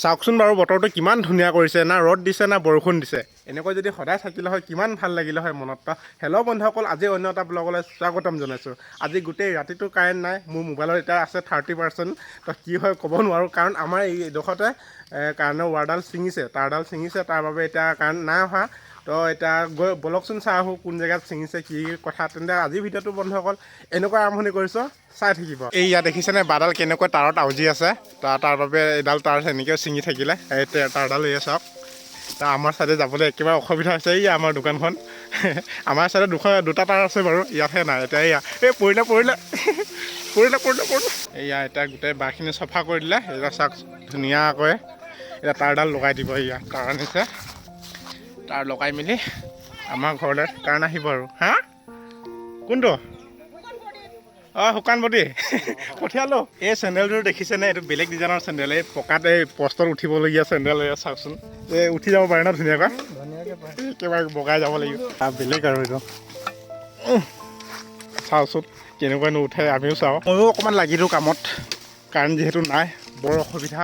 চাওকচোন বাৰু বতৰটো কিমান ধুনীয়া কৰিছে, না ৰ'দ দিছে না বৰষুণ দিছে। এনেকৈ যদি সদায় থাকিলে হয় কিমান ভাল লাগিলে হয় মনত। হেল্ল' বন্ধুসকল, আজি অন্য এটা ব্লগলৈ স্বাগতম জনাইছোঁ। আজি গোটেই ৰাতিটো কাৰেণ্ট নাই, মোৰ মোবাইলত এতিয়া আছে 30%। তো কি হয় ক'ব নোৱাৰোঁ, কাৰণ আমাৰ এই ডোখৰতে কাৰেণ্টৰ ৱাৰডাল ছিঙিছে, তাঁৰডাল ছিঙিছে, তাৰ বাবে এতিয়া কাৰেণ্ট নাই অহা। তো এতিয়া গৈ বলকচোন চাই আহোঁ কোন জেগাত ছিঙিছে, কি কথা। তেন্তে আজিৰ ভিডিঅ'টো বন্ধুসকল এনেকুৱা আৰম্ভণি কৰিছোঁ, চাই থাকিব। এই ইয়াত দেখিছেনে বাৰডাল কেনেকৈ তাঁৰত আউজি আছে, তাৰ বাবে এইডাল তাঁৰ এনেকৈ ছিঙি থাকিলে এই তাঁৰডাল এই চাওক। তাৰ আমাৰ ছাইডে যাবলৈ একেবাৰে অসুবিধা হৈছে। এই আমাৰ দোকানখন আমাৰ ছাইডে দুটা তাঁৰ আছে বাৰু, ইয়াতহে নাই। এতিয়া এয়া এই পৰিলে এয়া এতিয়া গোটেই বাঁহখিনি চফা কৰি দিলে। এতিয়া চাওক ধুনীয়াকৈ এতিয়া তাঁৰডাল লগাই দিব। এয়া তাঁৰ আনিছে, তাঁৰ লগাই মেলি আমাৰ ঘৰলৈ কাৰেণ্ট আহিব আৰু। হা কোনটো? অঁ শুকান বডি পঠিয়ালোঁ। এই চেণ্ডেলযোৰ দেখিছেনে? এইটো বেলেগ ডিজাইনৰ চেণ্ডেল, এই পকাত এই পষ্টত উঠিবলগীয়া চেণ্ডেল। এই চাওকচোন, এই উঠি যাব পাৰে ন ধুনীয়াকৈ, একেবাৰে বগাই যাব লাগিব। বেলেগ আৰু এইটো চাওকচোন কেনেকুৱানো উঠে, আমিও চাওঁ। ময়ো অকণমান লাগি দিওঁ কামত, কাৰেণ্ট যিহেতু নাই, বৰ অসুবিধা।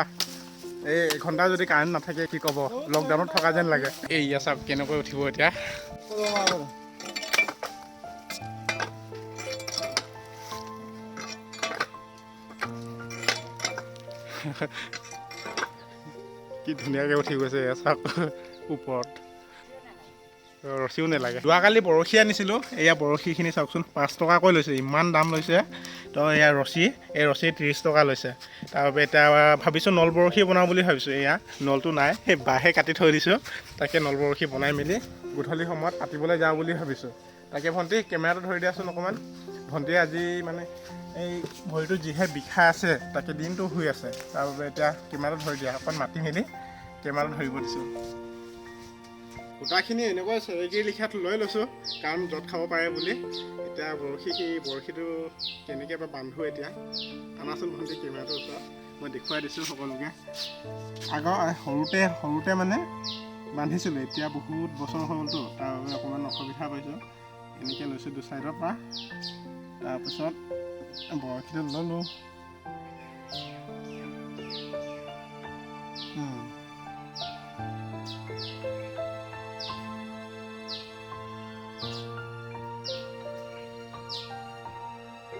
এই এঘণ্টা যদি কাৰেণ্ট নাথাকে কি ক'ব, লকডাউনত থকা যেন লাগে। এই ইয়া চাওক কেনেকৈ উঠিব এতিয়া। কি ধুনীয়াকৈ উঠি গৈছে চাওক ওপৰত, ৰছীও নালাগে। যোৱাকালি বৰশী আনিছিলোঁ, এয়া বৰশীখিনি চাওকচোন 5 টকাকৈ লৈছে, ইমান দাম লৈছে। তো এয়া ৰছী, এই ৰছী 30 টকা লৈছে। তাৰ বাবে এতিয়া ভাবিছোঁ নল বৰশী বনাওঁ বুলি ভাবিছোঁ। এয়া নলটো নাই, সেই বাঁহে কাটি থৈ দিছোঁ, তাকে নল বৰশী বনাই মেলি গধূলি সময়ত পাতিবলৈ যাওঁ বুলি ভাবিছোঁ। তাকে ভণ্টি কেমেৰাটো ধৰি দিয়াচোন অকণমান। ভণ্টিয়ে আজি মানে এই ভৰিটো যিহে বিষাই আছে, তাকে দিনটো শুই আছে, তাৰ বাবে এতিয়া কেমেৰাটো ধৰি দিয়া, অকণ মাতি মেলি কেমেৰাটো ধৰিব দিছোঁ। সূতাখিনি এনেকৈ চেৰেকীৰ লিখাত লৈ লৈছোঁ, কাৰণ য'ত খাব পাৰে বুলি। এতিয়া বৰশীটো কেনেকৈ বা বান্ধো এতিয়া। আনাচোন ভণ্টি কেমেৰাটোৰ ওচৰত, মই দেখুৱাই দিছোঁ সকলোকে। আগৰ সৰুতে মানে বান্ধিছিলোঁ, এতিয়া বহুত বছৰ হ'লতো, তাৰ বাবে অকণমান অসুবিধা পাইছোঁ। এনেকৈ লৈছোঁ 2 চাইডৰ পৰা, তাৰপিছত বৰশীটো ল'লোঁ।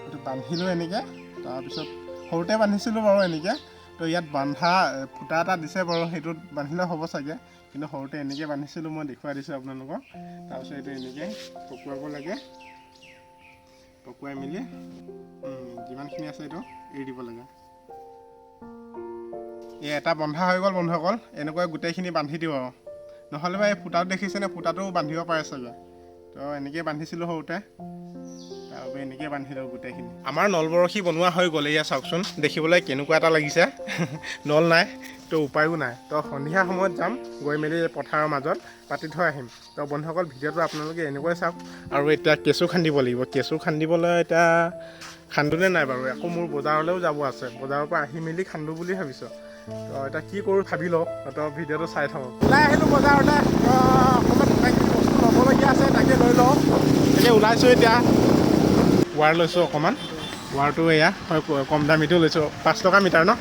এইটো বান্ধিলোঁ এনেকৈ, তাৰপিছত সৰুতে বান্ধিছিলোঁ বাৰু এনেকৈ। তো ইয়াত বন্ধা ফুটা এটা দিছে বাৰু, সেইটোত বান্ধিলে হ'ব চাগে, কিন্তু সৰুতে এনেকৈ বান্ধিছিলোঁ, মই দেখুৱাই দিছোঁ আপোনালোকক। তাৰপিছত এইটো এনেকৈ পকুৱাব লাগে, পকুৱাই মেলি যিমানখিনি আছে এইটো এৰি দিব লাগে। এই এটা বন্ধা হৈ গ'ল বন্ধুসকল, এনেকৈ গোটেইখিনি বান্ধি দিওঁ আৰু। নহ'লে বা এই ফুটাটো দেখিছেনে, ফুটাটোও বান্ধিব পাৰে চাগে। তো এনেকৈ বান্ধিছিলোঁ সৰুতে, তাৰ বাবে এনেকৈ বান্ধি দিওঁ গোটেইখিনি। আমাৰ নল বৰশী বনোৱা হৈ গ'ল, এয়া চাওকচোন দেখিবলৈ কেনেকুৱা এটা লাগিছে। নল নাই তো উপায়ো নাই। তো সন্ধিয়া সময়ত যাম, গৈ মেলি পথাৰৰ মাজত পাতি থৈ আহিম। তো বন্ধুসকল ভিডিঅ'টো আপোনালোকে এনেকৈ চাওক। আৰু এতিয়া কেঁচু খান্দিব লাগিব, কেঁচু খান্দিবলৈ এতিয়া খান্দোনে নাই বাৰু, আকৌ মোৰ বজাৰলৈও যাব আছে, বজাৰৰ পৰা আহি মেলি খান্দো বুলি ভাবিছোঁ। তো এতিয়া কি কৰোঁ ভাবি লওঁ, তো ভিডিঅ'টো চাই থাকক। ওলাই আহিলোঁ বজাৰতে, অকণমান কিবাকিবি বস্তু ল'বলগীয়া আছে, তাকে লৈ লওঁ। তাকে ওলাইছোঁ এতিয়া। ৱাৰ লৈছোঁ অকণমান, ৱাৰটো এয়া কম দামীটো লৈছোঁ, 5 টকা মিটাৰ ন,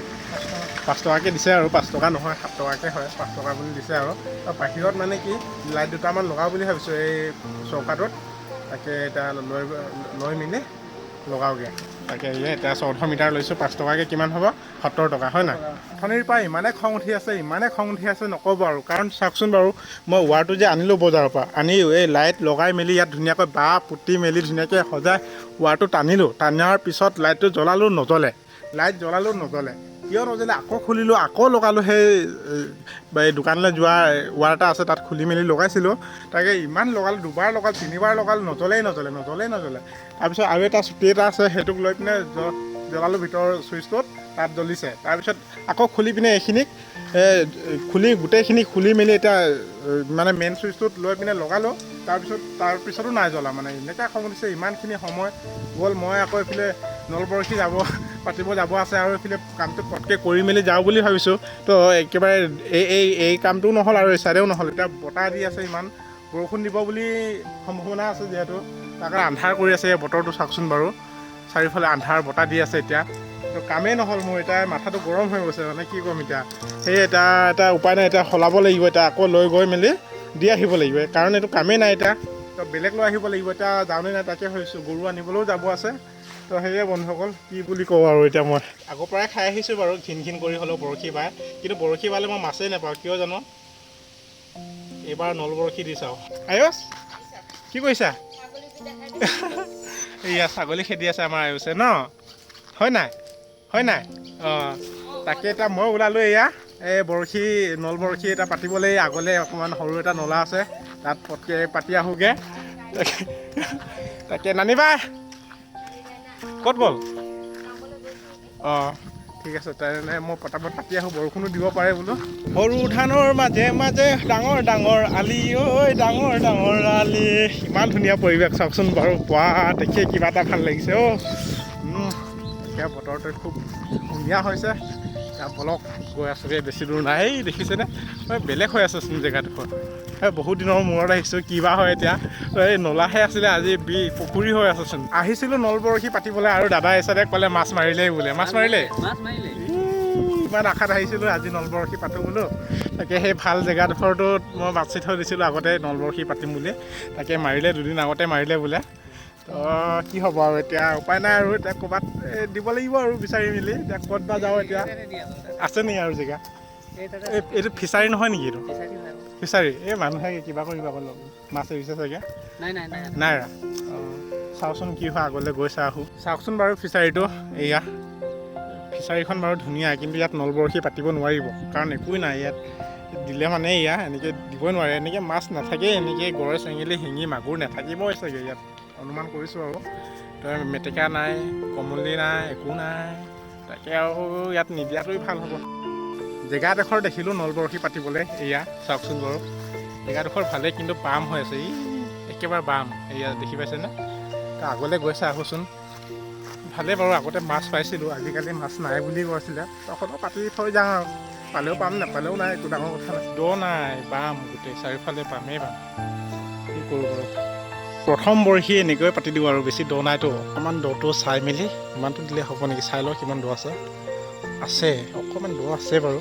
5 টকাকৈ দিছে আৰু, 5 টকা নহয় 7 টকাকৈ হয়, 5 টকা বুলি দিছে আৰু। বাহিৰত মানে কি লাইট দুটামান লগাওঁ বুলি ভাবিছোঁ এই চৌকাটোত, তাকে এতিয়া লৈ মেলি লগাওঁগৈ। তাকে এতিয়া 14 মিটাৰ লৈছোঁ, 5 টকাকৈ কিমান হ'ব, 70 টকা হয় নাই। অথনিৰ পৰা ইমানেই খং উঠি আছে নক'ব আৰু। কাৰণ চাওকচোন বাৰু, মই ৱাৰটো যে আনিলোঁ বজাৰৰ পৰা, আনি এই লাইট লগাই মেলি ইয়াত ধুনীয়াকৈ বাঁহ পুতি মেলি ধুনীয়াকৈ সজাই ৱাৰটো টানাৰ পিছত লাইটটো জ্বলালোঁ, নজ্বলে। কিয় নজ্বলে, আকৌ খুলিলোঁ, আকৌ লগালোঁ। সেই দোকানলৈ যোৱা ৱাৰ এটা আছে, তাত খুলি মেলি লগাইছিলোঁ। তাকে ইমান লগালোঁ, 2বাৰ লগালোঁ, 3বাৰ লগালোঁ, নজ্বলে। তাৰপিছত আৰু এটা চুটি এটা আছে, সেইটোক লৈ পিনে জ্বলালোঁ ভিতৰৰ চুইচটোত, তাত জ্বলিছে। তাৰপিছত আকৌ খুলি পিনে এইখিনিক গোটেইখিনি খুলি মেলি এতিয়া মানে মেইন চুইচটোত লৈ পিনে লগালোঁ। তাৰপিছতো নাই জ্বলা। মানে এনেকৈ খং উঠিছে, ইমানখিনি সময় গ'ল। মই আকৌ এইফালে নল বৰশী পাতিব যাব আছে, আৰু এইফালে কামটো পটকৈ কৰি মেলি যাওঁ বুলি ভাবিছোঁ। তো একেবাৰে এই কামটোও নহ'ল আৰু এই চাইডেও নহ'ল। এতিয়া বতাহ দি আছে, ইমান বৰষুণ দিব বুলি সম্ভাৱনা আছে যিহেতু, তাৰ কাৰণে আন্ধাৰ কৰি আছে। বতৰটো চাওকচোন বাৰু, চাৰিওফালে আন্ধাৰ, বতাহ দি আছে। এতিয়া তো কামেই নহ'ল মোৰ এতিয়া মাথাটো গৰম হৈ গৈছে মানে কি ক'ম এতিয়া সেই এটা উপায় নাই এতিয়া সলাব লাগিব এতিয়া আকৌ লৈ গৈ মেলি দি আহিব লাগিব কাৰণ এইটো কামেই নাই এতিয়া তো বেলেগ লৈ আহিব লাগিব এতিয়া যাওঁনে নাই তাকে ভাবিছোঁ গৰু আনিবলৈও যাব আছে তো সেয়ে বন্ধুসকল কি বুলি কওঁ আৰু এতিয়া মই আগৰ পৰাই খাই আহিছোঁ বাৰু ঘিন কৰি হ'লেও বৰশী বাই কিন্তু বৰশী বালে মই মাছেই নাপাওঁ কিয় জানো এইবাৰ নল বৰশী দি চাওঁ আয়ুষ কি কৰিছা এয়া ছাগলী খেদি আছে আমাৰ আয়ুষে ন হয় নাই অঁ তাকে এতিয়া মই ওলালোঁ এয়া এই বৰশী নল বৰশী এটা পাতিবলৈ আগলৈ অকণমান সৰু এটা নলা আছে তাত পটকৈ পাতি আহোঁগৈ তাকে নানিবা ক'ত গ'ল অঁ ঠিক আছে তেনে মই পটাপট পাতি আহোঁ বৰষুণো দিব পাৰে বোলো সৰু ধানৰ মাজে মাজে ডাঙৰ ডাঙৰ আলি ঐ ডাঙৰ ডাঙৰ আলি ইমান ধুনীয়া পৰিৱেশ চাওকচোন বাৰু পুৱা দেখিয়ে কিবা এটা ভাল লাগিছে এতিয়া বতৰটো খুব ধুনীয়া হৈছে এতিয়া বলক গৈ আছোঁগৈ বেছি দূৰ নাই দেখিছেনে বেলেগ হৈ আছেচোন জেগাডোখৰ বহুত দিনৰ মূৰত আহিছোঁ কিবা হয় এতিয়া এই নলাহে আছিলে আজি পুখুৰী হৈ আছেচোন আহিছিলোঁ নল বৰশী পাতিবলৈ আৰু দাদা এচাইডে ক'লে মাছ মাৰিলেই বোলে মাছ মাৰিলে ইমান আশাত আহিছিলোঁ আজি নল বৰশী পাতোঁ বোলো তাকে সেই ভাল জেগাডোখৰটোত মই বাছি থৈ দিছিলোঁ আগতে নল বৰশী পাতিম বুলি তাকে মাৰিলে দুদিন আগতে মাৰিলে বোলে তো কি হ'ব আৰু এতিয়া উপায় নাই আৰু এতিয়া ক'ৰবাত দিব লাগিব আৰু বিচাৰি মেলি এতিয়া ক'ত বা যাওঁ এতিয়া আছে নেকি আৰু জেগা এইটো ফিচাৰী নহয় নেকি এইটো ফিচাৰী এই মানুহে কিবা কৰিব মাছ এৰিছে চাগে নাই অঁ চাওকচোন কি হয় আগলৈ গৈ আহোঁ চাওকচোন বাৰু ফিচাৰীটো এয়া ফিচাৰীখন বাৰু ধুনীয়া কিন্তু ইয়াত নল বৰশী পাতিব নোৱাৰিব কাৰণ একোৱেই নাই ইয়াত দিলে মানে এয়া এনেকৈ দিবই নোৱাৰে এনেকৈ মাছ নাথাকেই এনেকৈ গৰৈ চেঙেলী শিঙি মাগুৰ নাথাকিবই চাগে ইয়াত অনুমান কৰিছোঁ আৰু তো মেটেকা নাই কমলি নাই একো নাই তাকে আৰু ইয়াত নিদিয়াটোৱেই ভাল হ'ব জেগাডোখৰ দেখিলোঁ নল বৰশী পাতিবলৈ এয়া চাওকচোন বাৰু জেগাডোখৰ ভালেই কিন্তু বাম হৈ আছে একেবাৰে বাম এয়া দেখি পাইছেনে তো আগলৈ গৈছে আহোচোন ভালেই বাৰু আগতে মাছ পাইছিলোঁ আজিকালি মাছ নাই বুলি কৈছিলে তখনো পাতি থৈ যাওঁ আৰু পালেও পাম নাপালেও নাই একো ডাঙৰ কথা নাই দ নাই বাম গোটেই চাৰিওফালে বামেই বাম কি কৰোঁ বাৰু প্ৰথম বৰশী এনেকৈ পাতি দিওঁ আৰু বেছি দ নাইতো অকণমান দটো চাই মেলি ইমানটো দিলে হ'ব নেকি চাই লওঁ কিমান দ আছে অকণমান দ আছে বাৰু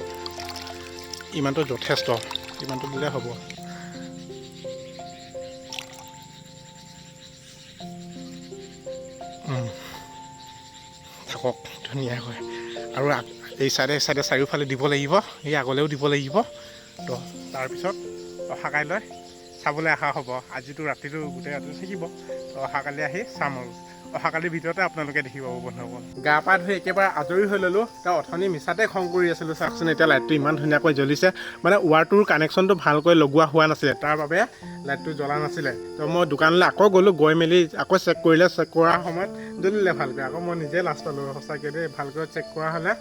ইমানটো যথেষ্ট ইমানটো দিলে হ'ব থাকক ধুনীয়াকৈ আৰু এই চাইডে চাৰিওফালে দিব লাগিব এই আগলৈও দিব লাগিব তো তাৰপিছত অহাকাইলৈ চাবলৈ অহা হ'ব আজিতো ৰাতিটো গোটেই ৰাতিটো থাকিব তো অহাকালি আহি চাম আৰু অহাকালিৰ ভিতৰতে আপোনালোকে দেখিব বন্ধুসকল গা পা ধুই একেবাৰে আজৰি হৈ ল'লোঁ তেওঁ অথনি মিছাতে খং কৰি আছিলোঁ চাওকচোন এতিয়া লাইটটো ইমান ধুনীয়াকৈ জ্বলিছে মানে ৱাৰটোৰ কানেকশ্যনটো ভালকৈ লগোৱা হোৱা নাছিলে তাৰ বাবে লাইটটো জ্বলা নাছিলে তো মই দোকানলৈ আকৌ গ'লোঁ গৈ মেলি আকৌ চেক কৰিলে চেক কৰাৰ সময়ত জ্বলিলে ভালকৈ আকৌ মই নিজে লাজ পালোঁ সঁচাকৈ দেই ভালকৈ চেক কৰা হ'লে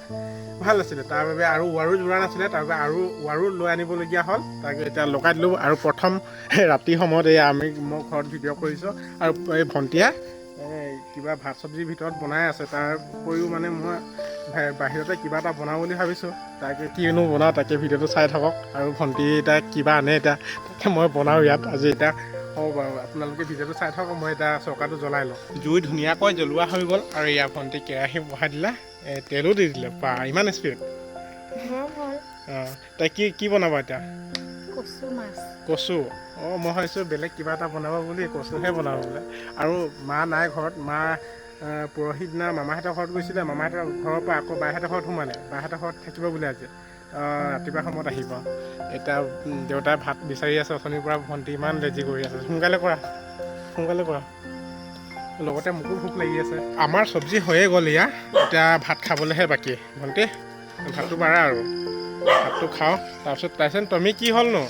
ভাল আছিলে তাৰ বাবে আৰু ৱাৰো জোৰা নাছিলে তাৰ বাবে আৰু ৱাৰো লৈ আনিবলগীয়া হ'ল তাকে এতিয়া লগাই দিলোঁ আৰু প্ৰথম ৰাতি সময়ত এই মই ঘৰত ভিডিঅ' কৰিছোঁ আৰু এই ভণ্টিয়ে কিবা ভাত চব্জিৰ ভিতৰত বনাই আছে তাৰ উপৰিও মানে মই বাহিৰতে কিবা এটা বনাওঁ বুলি ভাবিছোঁ তাকে কিনো বনাওঁ তাকে ভিডিঅ'টো চাই থাকক আৰু ভণ্টি তাই কিবা আনে এতিয়া তাকে মই বনাওঁ ইয়াত আজি এতিয়া হ'ব বাৰু আপোনালোকে ভিডিঅ'টো চাই থাকক মই এতিয়া চৌকাটো জ্বলাই লওঁ জুই ধুনীয়াকৈ জ্বলোৱা হৈ গ'ল আৰু ইয়াৰ ভণ্টি কেৰাহী বহাই দিলে তেলো দি দিলে বা ইমান স্পীড অঁ তাই কি বনাবা এতিয়া কচু অঁ মই ভাবিছোঁ বেলেগ কিবা এটা বনাব বুলি কচুহে বনাব বোলে আৰু মা নাই ঘৰত মা পৰহি দিনা মামাহঁতৰ ঘৰত গৈছিলে মামাহঁতৰ ঘৰৰ পৰা আকৌ বাইহঁতৰ ঘৰত সোমালে বাইহঁতৰ ঘৰত থাকিব বোলে আজি ৰাতিপুৱা সময়ত আহিব এতিয়া দেউতাই ভাত বিচাৰি আছে অথনিৰ পৰা ভণ্টি ইমান লেজি কৰি আছে সোনকালে কৰা লগতে মোকো ভোক লাগি আছে আমাৰ চব্জি হৈয়ে গ'ল এয়া এতিয়া ভাত খাবলৈহে বাকী ভণ্টি ভাতটো বাৰা আৰু ভাতটো খাওঁ তাৰপিছত তুমি কি হ'লনো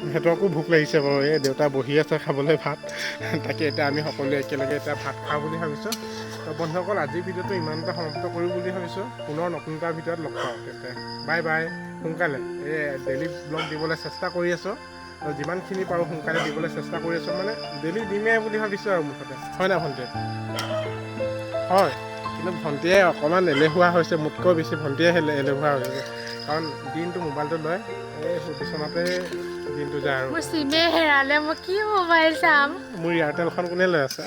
সিহঁতকো ভোক লাগিছে বাৰু এই দেউতা বহি আছে খাবলৈ ভাত তাকে এতিয়া আমি সকলোৱে একেলগে এতিয়া ভাত খাওঁ বুলি ভাবিছোঁ তো বন্ধুসকল আজিৰ ভিডিঅ'টো ইমানটা সমাপ্ত কৰোঁ বুলি ভাবিছোঁ পুনৰ নতুন এটাৰ ভিতৰত লগ পাওঁ তেন্তে বাই সোনকালে এই ডেইলি ব্লগ দিবলৈ চেষ্টা কৰি আছোঁ আৰু যিমানখিনি পাৰোঁ সোনকালে দিবলৈ চেষ্টা কৰি আছোঁ মানে ডেইলি দিমেই বুলি ভাবিছোঁ আৰু মুঠতে হয় নাই ভণ্টি হয় কিন্তু ভণ্টিয়ে অকণমান এলেহুৱা হৈছে মোতকৈ বেছি ভণ্টিয়ে এলেহুৱা হৈছে কাৰণ দিনটো মোবাইলটো লৈ এই বিচনাতে দিনটো যায় আৰু মোৰ চিমে হেৰালে মই কি মোবাইল চাম মোৰ এয়াৰটেলখন কোনে লৈ আছে